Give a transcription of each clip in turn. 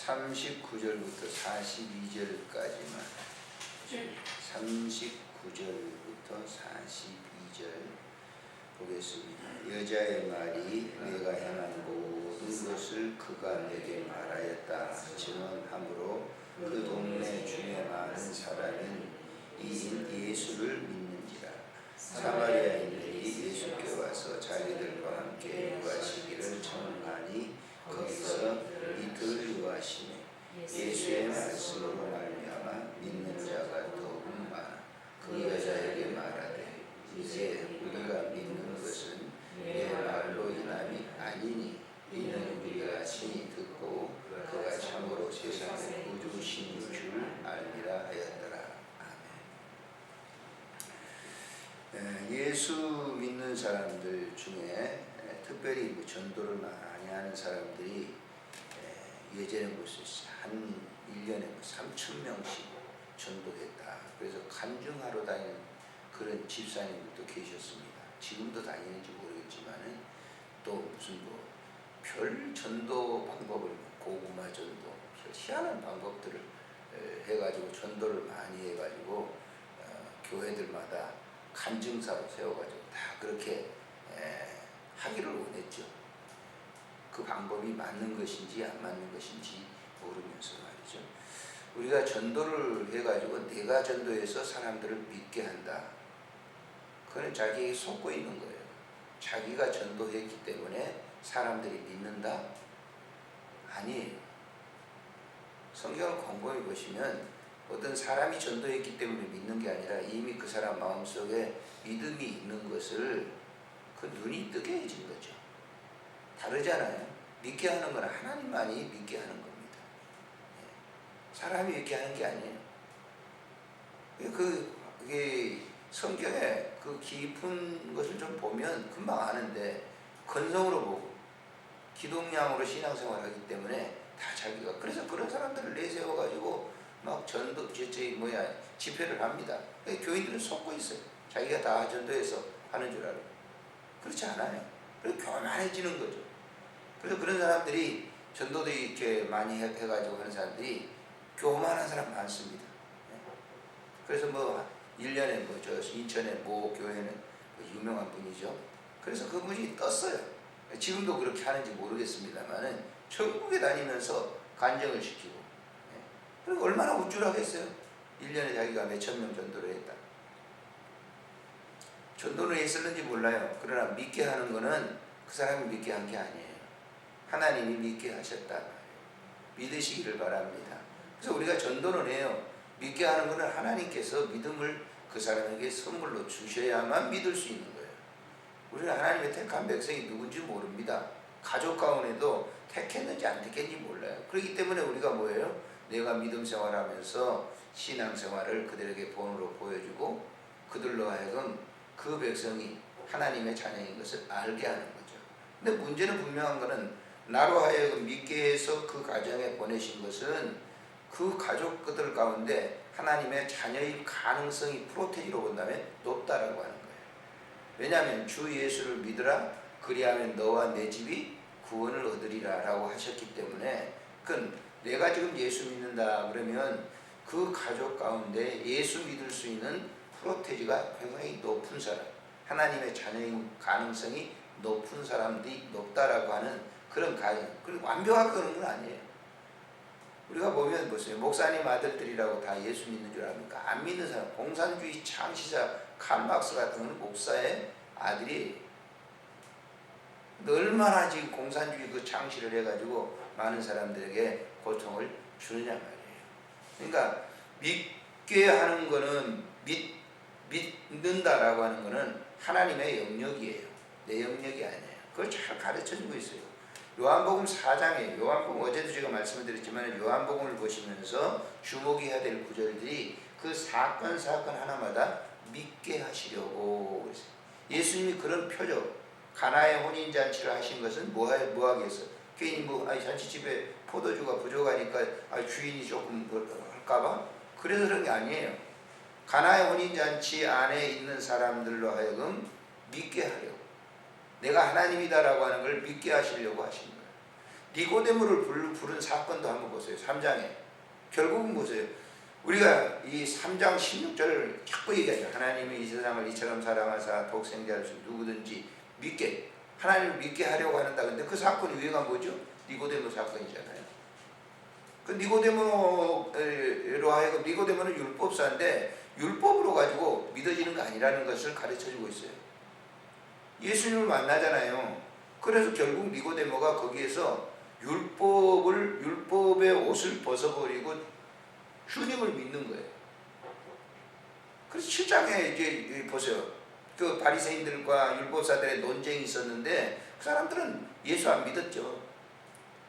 39절부터 42절까지만 39절부터 42절 보겠습니다. 여자의 말이 내가 행한 모든 것을 그가 내게 말하였다 증언하므로 그 동네 중에 많은 사람은 이 예수를 믿는지라. 사마리아인들이 예수께 와서 자기들과 함께 유하시기를 청하니 거기서 이틀 유하시니 예수의 말씀으로 말미암아 믿는 자가 더욱 많아 그 여자에게 말하되 이제 우리가 믿는 것은 내 말로 인함이 아니니 이는 우리가 친히 듣고 그가 참으로 세상의 구주신 줄 알리라 하였더라. 아멘. 예수 믿는 사람들 중에 특별히 전도를 많이 하는 사람들이 예전에 무슨 한 1년에 3,000명씩 전도했다. 그래서 간증하러 다니는 그런 집사님들도 계셨습니다. 지금도 다니는지 모르겠지만은 또 무슨 별 전도 방법을 고구마 전도 희한한 방법들을 해가지고 전도를 많이 해가지고 교회들마다 간증사로 세워가지고 다 그렇게 하기를 원했죠. 그 방법이 맞는 것인지 안 맞는 것인지 모르면서 말이죠. 우리가 전도를 해가지고 내가 전도해서 사람들을 믿게 한다. 그건 자기에게 속고 있는 거예요. 자기가 전도했기 때문에 사람들이 믿는다? 아니에요. 성경을 곰곰이 보시면 어떤 사람이 전도했기 때문에 믿는 게 아니라 이미 그 사람 마음속에 믿음이 있는 것을 그 눈이 뜨게 해진 거죠. 다르잖아요. 믿게 하는 건 하나님만이 믿게 하는 겁니다. 사람이 믿게 하는 게 아니에요. 그게 성경에 그 깊은 것을 좀 보면 금방 아는데 건성으로 보고 기독량으로 신앙생활을 하기 때문에 다 자기가 그래서 그런 사람들을 내세워가지고 막 전도 집회를 합니다. 교인들은 속고 있어요. 자기가 다 전도해서 하는 줄 알아요. 그렇지 않아요. 그래서 교만해지는 거죠. 그래서 그런 사람들이 전도도 이렇게 많이 해가지고 하는 사람들이 교만한 사람 많습니다. 그래서 1년에 저 인천의 모 교회는 유명한 분이죠. 그래서 그분이 떴어요. 지금도 그렇게 하는지 모르겠습니다만은 전국에 다니면서 간증을 시키고 그리고 얼마나 우쭐하겠어요. 1년에 자기가 몇천 명 전도를 했다. 전도를 했었는지 몰라요. 그러나 믿게 하는 거는 그 사람이 믿게 한 게 아니에요. 하나님이 믿게 하셨다. 믿으시기를 바랍니다. 그래서 우리가 전도를 해요. 믿게 하는 것은 하나님께서 믿음을 그 사람에게 선물로 주셔야만 믿을 수 있는 거예요. 우리는 하나님의 택한 백성이 누군지 모릅니다. 가족 가운데도 택했는지 안 택했는지 몰라요. 그렇기 때문에 우리가 뭐예요? 내가 믿음 생활하면서 신앙생활을 그들에게 본으로 보여주고 그들로 하여금 그 백성이 하나님의 자녀인 것을 알게 하는 거죠. 근데 문제는 분명한 것은 나로 하여금 믿게 해서 그 가정에 보내신 것은 그 가족들 가운데 하나님의 자녀일 가능성이 프로테지로 본다면 높다라고 하는 거예요. 왜냐하면 주 예수를 믿으라 그리하면 너와 내 집이 구원을 얻으리라 라고 하셨기 때문에 그건 내가 지금 예수 믿는다 그러면 그 가족 가운데 예수 믿을 수 있는 프로테지가 굉장히 높은 사람, 하나님의 자녀인 가능성이 높은 사람들이 높다라고 하는 그런 가정. 그리고 완벽하게 그런 건 아니에요. 우리가 보면 보세요. 목사님 아들들이라고 다 예수 믿는 줄 압니까? 안 믿는 사람, 공산주의 창시자 칼막스 같은 건 목사의 아들이 얼마나 지금 공산주의 그 창시를 해가지고 많은 사람들에게 고통을 주느냐 말이에요. 그러니까 믿게 하는 거는 믿는다라고 하는 거는 하나님의 영역이에요. 내 영역이 아니에요. 그걸 잘 가르쳐주고 있어요. 요한복음 4장에 요한복음 어제도 제가 말씀을 드렸지만 요한복음을 보시면서 주목해야 될 구절들이 그 사건 하나마다 믿게 하시려고 그랬어요. 예수님이 그런 표적 가나의 혼인잔치를 하신 것은 뭐하겠어? 괜히 잔치집에 포도주가 부족하니까 주인이 조금 할까봐? 그래서 그런 게 아니에요. 가나의 혼인잔치 안에 있는 사람들로 하여금 믿게 하려고 내가 하나님이다라고 하는 걸 믿게 하시려고 하신 거예요. 니고데모를 부른 사건도 한번 보세요. 3장에. 결국은 보세요. 우리가 이 3장 16절을 자꾸 얘기하죠. 하나님이 이 세상을 이처럼 사랑하사 독생자를 주 누구든지 믿게, 하나님을 믿게 하려고 하는다. 근데 그 사건이 유행한 뭐죠? 니고데모 사건이잖아요. 그 니고데모로 하여금, 니고데모는 율법사인데 율법으로 가지고 믿어지는 거 아니라는 것을 가르쳐주고 있어요. 예수님을 만나잖아요. 그래서 결국 니고데모가 거기에서 율법의 옷을 벗어버리고 주님을 믿는 거예요. 그래서 7장에 이제 보세요. 그 바리새인들과 율법사들의 논쟁이 있었는데 그 사람들은 예수 안 믿었죠.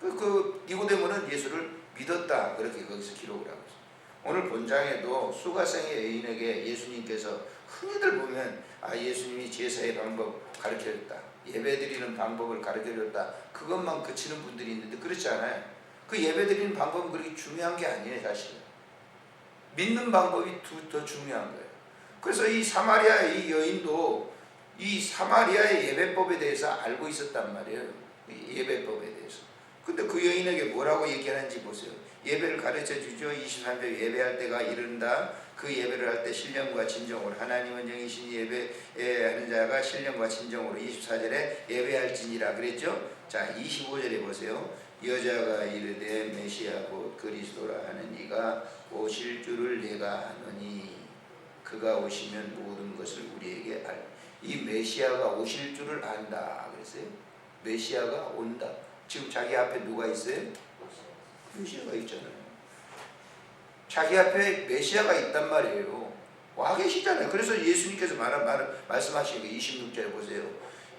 그 니고데모는 예수를 믿었다. 그렇게 거기서 기록을 하고 있어요. 오늘 본장에도 수가성의 여인에게 예수님께서 흔히들 보면 예수님이 제사의 방법 가르쳐줬다. 예배드리는 방법을 가르쳐줬다. 그것만 그치는 분들이 있는데 그렇지 않아요. 그 예배드리는 방법은 그렇게 중요한 게 아니에요. 사실은. 믿는 방법이 더 중요한 거예요. 그래서 이 사마리아의 이 여인도 이 사마리아의 예배법에 대해서 알고 있었단 말이에요. 이 예배법에 대해서. 근데 그 여인에게 뭐라고 얘기하는지 보세요. 예배를 가르쳐 주죠. 23절 예배할 때가 이른다. 그 예배를 할 때 신령과 진정으로 하나님은 영이신 예배하는 자가 신령과 진정으로 24절에 예배할지니라 그랬죠. 자 25절에 보세요. 여자가 이르되 메시아 곧 그리스도라 하는 이가 오실 줄을 내가 아노니 그가 오시면 모든 것을 우리에게 이 메시아가 오실 줄을 안다 그랬어요. 메시아가 온다. 지금 자기 앞에 누가 있어요? 메시아가 있잖아요. 자기 앞에 메시아가 있단 말이에요. 와 계시잖아요. 그래서 예수님께서 말씀하신 게 26절에 보세요.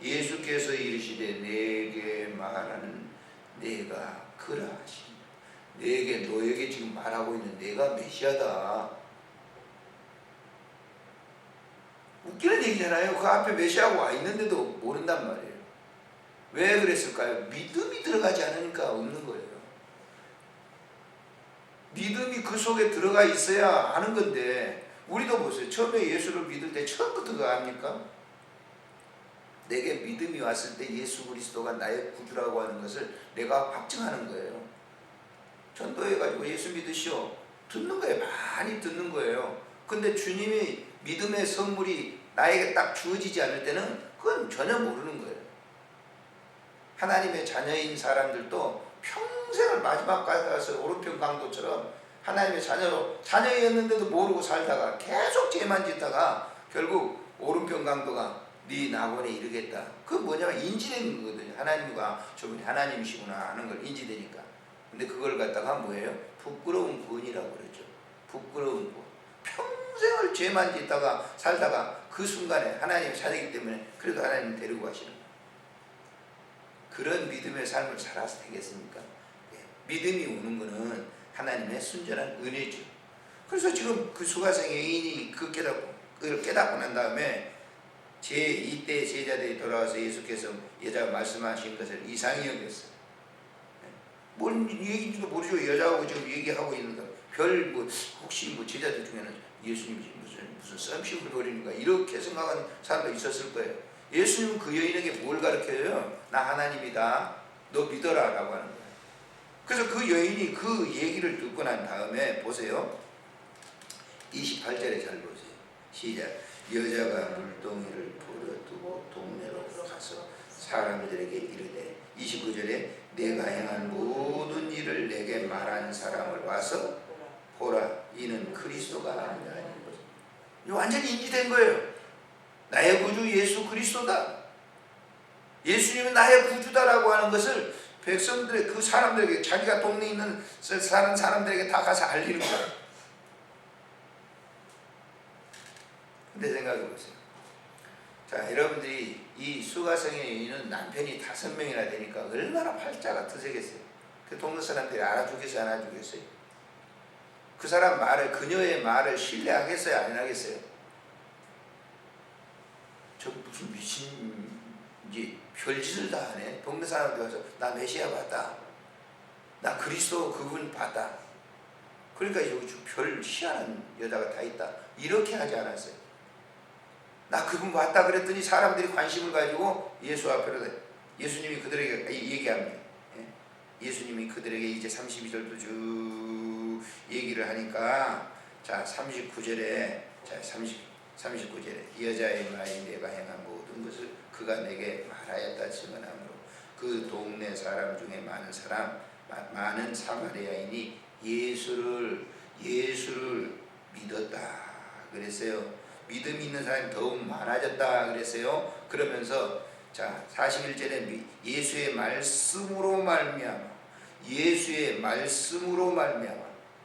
예수께서 이르시되 내게 말하는 내가 그라 하시니 너에게 지금 말하고 있는 내가 메시아다. 웃기는 얘기잖아요. 그 앞에 메시아가 와 있는데도 모른단 말이에요. 왜 그랬을까요? 믿음이 들어가지 않으니까 없는 거예요. 믿음이 그 속에 들어가 있어야 아는 건데 우리도 보세요. 처음에 예수를 믿을 때 처음부터 그거 압니까? 내게 믿음이 왔을 때 예수 그리스도가 나의 구주라고 하는 것을 내가 확증하는 거예요. 전도해가지고 예수 믿으시오. 듣는 거예요. 많이 듣는 거예요. 근데 주님이 믿음의 선물이 나에게 딱 주어지지 않을 때는 그건 전혀 모르는 거예요. 하나님의 자녀인 사람들도 평생을 마지막까지 가서 오른편 강도처럼 하나님의 자녀였는데도 모르고 살다가 계속 죄만 짓다가 결국 오른편 강도가 네 낙원에 이르겠다. 그건 뭐냐면 인지되는 거거든요. 하나님과 저분이 하나님이시구나 하는 걸 인지되니까. 근데 그걸 갖다가 뭐예요? 부끄러운 권이라고 그러죠. 부끄러운 권. 평생을 죄만 짓다가 살다가 그 순간에 하나님의 자녀이기 때문에 그래도 하나님 데리고 가시는 거예요. 그런 믿음의 삶을 살아서 되겠습니까? 믿음이 오는 것은 하나님의 순전한 은혜죠. 그래서 지금 그 수가성 여인이 그걸 깨닫고 난 다음에 이때 제자들이 돌아와서 예수께서 여자가 말씀하신 것을 이상히 여겼어요. 뭔 얘기인지도 모르죠. 여자하고 지금 얘기하고 있는 거. 혹시 제자들 중에는 예수님이 무슨 썸씽을 벌이는가 이렇게 생각하는 사람도 있었을 거예요. 예수님은 그 여인에게 뭘 가르쳐요? 나 하나님이다. 너 믿어라 라고 하는 거예요. 그래서 그 여인이 그 얘기를 듣고 난 다음에 보세요. 28절에 잘 보세요. 시작. 여자가 물동이를 버려두고 동네로 가서 사람들에게 이르되 29절에 내가 행한 모든 일을 내게 말한 사람을 와서 보라 이는 그리스도가 아니라. 완전히 인지된 거예요. 나의 구주 예수 그리스도다. 예수님은 나의 구주다라고 하는 것을 백성들의 그 사람들에게 자기가 동네에 있는 사는 사람들에게 다 가서 알리는 거예요. 근데 생각해 보세요. 자, 여러분들이 이 수가성의 여인은 남편이 5명이나 되니까 얼마나 팔자가 드세겠어요. 그 동네 사람들이 알아주겠어요, 안 알아주겠어요? 그 사람 말을, 그녀의 말을 신뢰하겠어요, 안 하겠어요? 저 무슨 미친지 별짓을 다 하네. 동네 사람들 와서 나 메시아 봤다. 나 그리스도 그분 봤다. 그러니까 여기 별 희한한 여자가 다 있다. 이렇게 하지 않았어요. 나 그분 봤다 그랬더니 사람들이 관심을 가지고 예수 앞으로 예수님이 그들에게 얘기합니다. 예수님이 그들에게 이제 32절도 쭉 얘기를 하니까 자 39절에 자 39절에 여자의 말이 내가 행한 모든 것을 그가 내게 말하였다 증언하므로 그 동네 사람 중에 많은 사마리아인이 예수를 믿었다 그랬어요. 믿음이 있는 사람이 더욱 많아졌다 그랬어요. 그러면서 자 41절에 예수의 말씀으로 말미암아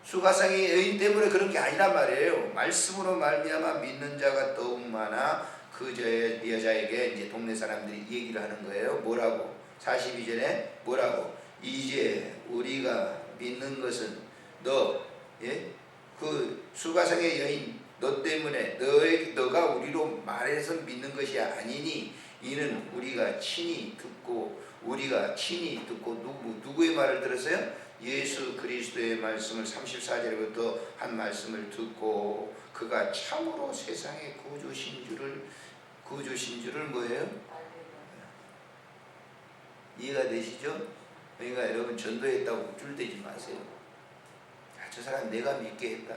수가성의 여인 때문에 그런 게 아니란 말이에요. 말씀으로 말미암아 믿는 자가 더욱 많아 그 여자에게 이제 동네 사람들이 얘기를 하는 거예요. 뭐라고? 42절에 뭐라고? 이제 우리가 믿는 것은 그 수가성의 여인 너 때문에 너가 우리로 말해서 믿는 것이 아니니 이는 우리가 친히 듣고 누구의 말을 들었어요? 예수 그리스도의 말씀을 34절부터 한 말씀을 듣고 그가 참으로 세상의 구주신 줄을 뭐예요? 이해가 되시죠? 그러니까 여러분 전도했다고 쫄대지 마세요. 저 사람 내가 믿게 했다.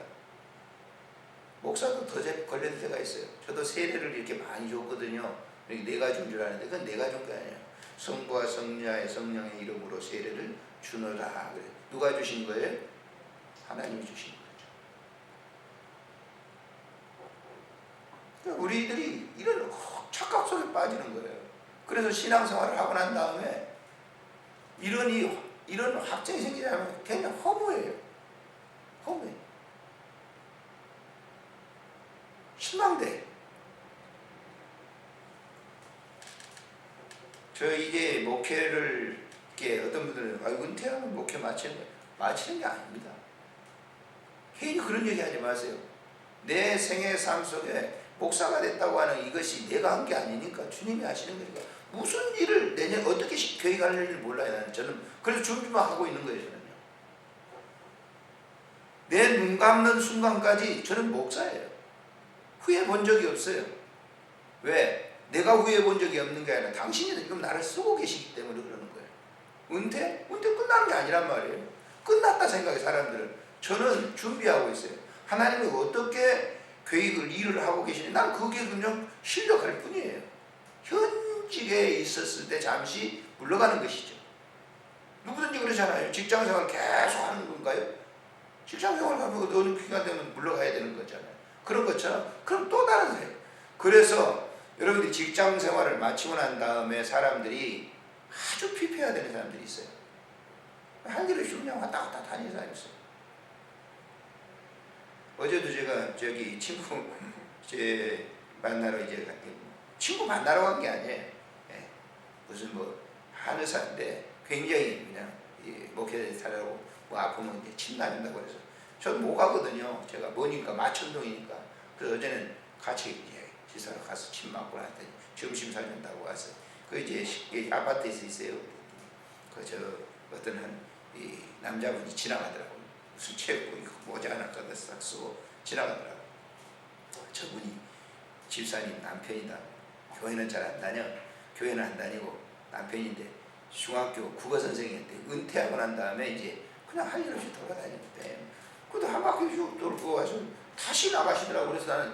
목사도 더 걸릴 때가 있어요. 저도 세례를 이렇게 많이 줬거든요. 내가 준 줄 아는데 그건 내가 준 게 아니에요. 성부와 성자의 성령의 이름으로 세례를 주노라. 그래. 누가 주신 거예요? 하나님이 주신 거죠. 우리들이 이런 착각 속에 빠지는 거예요. 그래서 신앙생활을 하고 난 다음에 이런 확증이 생기자면 그냥 허무해요. 실망돼. 저 이제 목회를 이렇게 어떤 분들은 은퇴하면 목회 마치는 게 아닙니다. 괜히 그런 얘기 하지 마세요. 내 생애 삶 속에 목사가 됐다고 하는 이것이 내가 한 게 아니니까 주님이 하시는 거니까 무슨 일을 내년 어떻게 교회 갈는지 몰라요. 저는 그래서 준비만 하고 있는 거예요. 저는요. 내 눈 감는 순간까지 저는 목사예요. 후회 본 적이 없어요. 왜? 내가 후회 본 적이 없는 게 아니라 당신이 지금 나를 쓰고 계시기 때문에 그러는 거예요. 은퇴 끝나는 게 아니란 말이에요. 끝났다 생각해 사람들은. 저는 준비하고 있어요. 하나님이 어떻게 계획을 일을 하고 계시니 난 그게 그냥 실력할 뿐이에요. 현직에 있었을 때 잠시 물러가는 것이죠. 누구든지 그러잖아요. 직장생활 계속 하는 건가요? 직장생활 하면 어느 기간 되면 물러가야 되는 거잖아요. 그런 것처럼 그럼 또 다른 사람. 그래서 여러분들이 직장생활을 마치고 난 다음에 사람들이 아주 피폐해야 되는 사람들이 있어요. 한 길을 그냥 왔다 갔다 다니는 사람이 있어요. 어제도 제가 저기 친구 만나러 이제 친구 만나러 간 게 아니에요. 무슨 한의사인데 굉장히 그냥 목회자 살라고 아프면 이제 침 나는다고 그래서 저는 못 가거든요. 제가 뭐니까 마천동이니까. 그래서 어제는 같이 이제 지사로 가서 침 맞고 났더니 점심 사준다고 와서 그 이제 아파트에서 있어요. 저 어떤 이 남자분이 지나가더라고요. 무슨 체육복 입고 모자 하나 갖다 싹 쓰고 지나가더라고요. 저분이 집사님 남편이다. 교회는 잘 안 다녀. 교회는 안 다니고 남편인데 중학교 국어 선생님인데 은퇴하고 난 다음에 이제 그냥 할 일 없이 돌아다니는데 그래도 한 바퀴 쭉 돌고 와서 다시 나가시더라고. 그래서 나는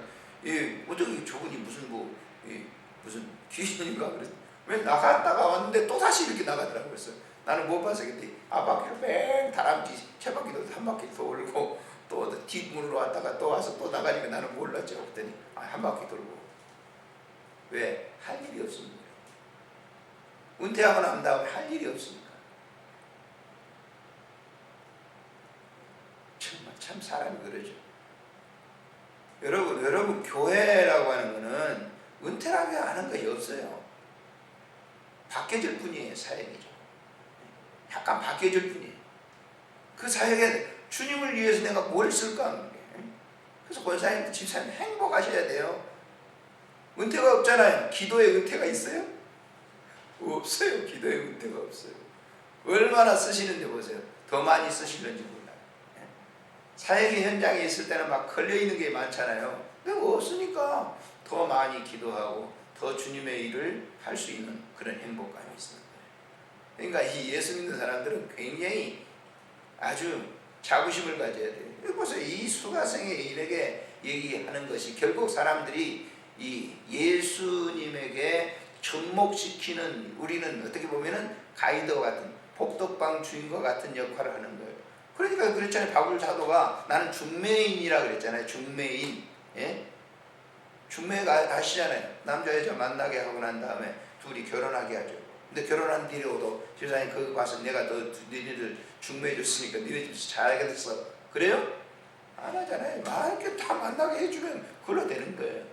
어떻게 저분이 무슨 귀신인가 그래서 왜 나갔다가 왔는데 또 다시 이렇게 나가더라고. 그래서 나는 못 봐서 그때 앞바퀴를 뺑 다람쥐 쳇바퀴도 한 바퀴 돌고 또 뒷문으로 왔다가 또 와서 또 나가니까 나는 몰랐죠. 그랬더니 한 바퀴 돌고 왜? 할 일이 없습니다. 은퇴하고 난 다음에 할 일이 없으니까. 정말 참 사람이 그러죠. 여러분 교회라고 하는 거는 은퇴라고 하는 것이 없어요. 바뀌어질 뿐이에요. 사역이죠. 약간 바뀌어질 뿐이에요. 그 사역에 주님을 위해서 내가 뭘 쓸까 하는 게. 그래서 권사님, 집사님 행복하셔야 돼요. 은퇴가 없잖아요. 기도에 은퇴가 있어요? 없어요. 기도에 은퇴가 없어요. 얼마나 쓰시는지 보세요. 더 많이 쓰시는지 몰라요. 사역의 현장에 있을 때는 막 걸려있는 게 많잖아요. 근데 없으니까 더 많이 기도하고 더 주님의 일을 할 수 있는 그런 행복감이 있습니다. 그러니까 이 예수 믿는 사람들은 굉장히 아주 자부심을 가져야 돼요. 보세요. 이 수가성의 일에게 얘기하는 것이 결국 사람들이 이 예수님에게 접목시키는, 우리는 어떻게 보면은 가이드 같은, 복덕방 주인과 같은 역할을 하는 거예요. 그러니까 그랬잖아요. 바울 사도가 나는 중매인이라 그랬잖아요. 중매인. 예? 중매가 아시잖아요. 남자 여자 만나게 하고 난 다음에 둘이 결혼하게 하죠. 근데 결혼한 뒤로도 세상에 거기 가서 내가 너 너희들 중매해 줬으니까 너희 집에서 잘하겠어. 그래요? 안 하잖아요. 막 이렇게 다 만나게 해주면 그걸로 되는 거예요.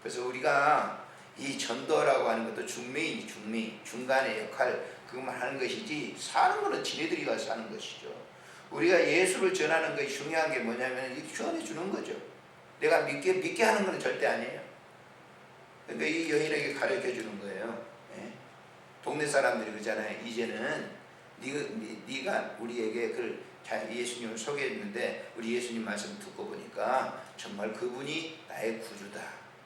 그래서 우리가 이 전도라고 하는 것도 중매인, 중간의 역할 그것만 하는 것이지, 사는 거는 지네들이 가서 하는 것이죠. 우리가 예수를 전하는 것이 중요한 게 뭐냐면 이렇게 전해 주는 거죠. 내가 믿게 하는 것은 절대 아니에요. 그러니까 이 여인에게 가르쳐 주는 거예요. 예? 동네 사람들이 그러잖아요. 이제는 네가 우리에게 예수님을 소개했는데 우리 예수님 말씀 듣고 보니까 정말 그분이 나의 구주다,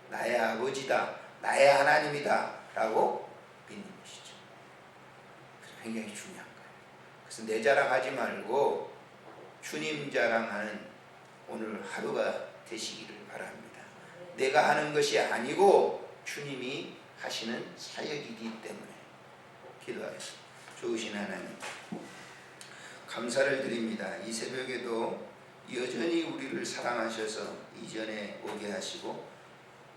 나의 아버지다, 나의 하나님이다 라고 믿는 것이죠. 그래서 굉장히 중요한 거예요. 그래서 내 자랑하지 말고 주님 자랑하는 오늘 하루가 되시기를 바랍니다. 내가 하는 것이 아니고 주님이 하시는 사역이기 때문에. 기도하겠습니다. 좋으신 하나님, 감사를 드립니다. 이 새벽에도 여전히 우리를 사랑하셔서 이전에 오게 하시고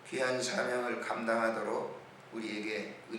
귀한 사명을 감당하도록 우리에게 은혜